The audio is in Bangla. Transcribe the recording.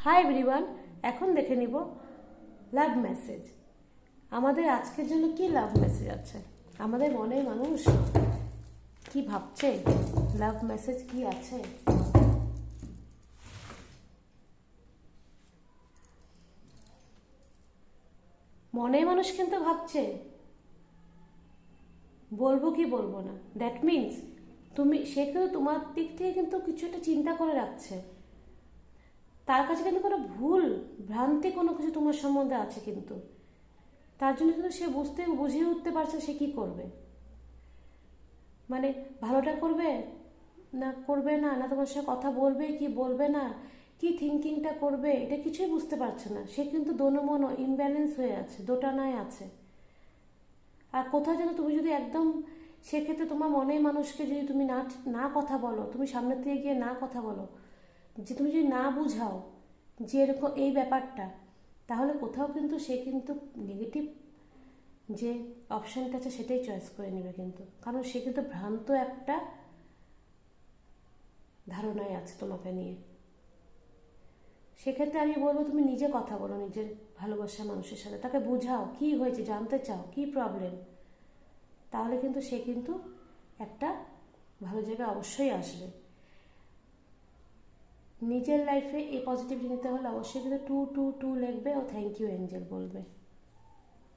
হাই এভরিওয়ান, এখন দেখে নিব লাভ মেসেজ। আমাদের আজকের জন্য কি লাভ মেসেজ আছে, আমাদের মনের মানুষ কি ভাবছে, লাভ মেসেজ কি আছে। মনের মানুষ কিন্তু ভাবছে বলবো কি বলবো না, দ্যাট মিনস সে কিন্তু তোমার দিক থেকে কিন্তু কিছু একটা চিন্তা করে রাখছে। তার কাছে কিন্তু কোনো ভুল ভ্রান্তি কোনো কিছু তোমার সম্বন্ধে আছে, কিন্তু তার জন্য কিন্তু সে বুঝিয়ে উঠতে পারছে সে কি করবে। মানে ভালোটা করবে না করবে না, না তোমার সাথে কথা বলবে কি বলবে না, কি থিঙ্কিংটা করবে, এটা কিছুই বুঝতে পারছে না। সে কিন্তু দোনো ইমব্যালেন্স হয়ে আছে, দোটানায় আছে। আর কোথাও যেন তুমি যদি একদম, সেক্ষেত্রে তোমার মনের মানুষকে যদি তুমি না না কথা বলো, তুমি সামনের থেকে গিয়ে না কথা বলো, যে তুমি যদি না বুঝাও যে এরকম এই ব্যাপারটা, তাহলে কোথাও কিন্তু সে কিন্তু নেগেটিভ যে অপশানটা আছে সেটাই চয়েস করে নেবে কিন্তু, কারণ সে কিন্তু ভ্রান্ত একটা ধারণায় আছে তোমাকে নিয়ে। সেক্ষেত্রে আমি বলবো তুমি নিজে কথা বলো নিজের ভালোবাসা মানুষের সাথে, তাকে বুঝাও কি হয়েছে, জানতে চাও কি প্রবলেম, তাহলে কিন্তু সে কিন্তু একটা ভালো জায়গায় অবশ্যই আসবে। নিজের লাইফে এই পজিটিভিটি নিতে হলে অবশ্যই কিন্তু টু টু টু লিখবে ও থ্যাংক ইউ এঞ্জেল বলবে।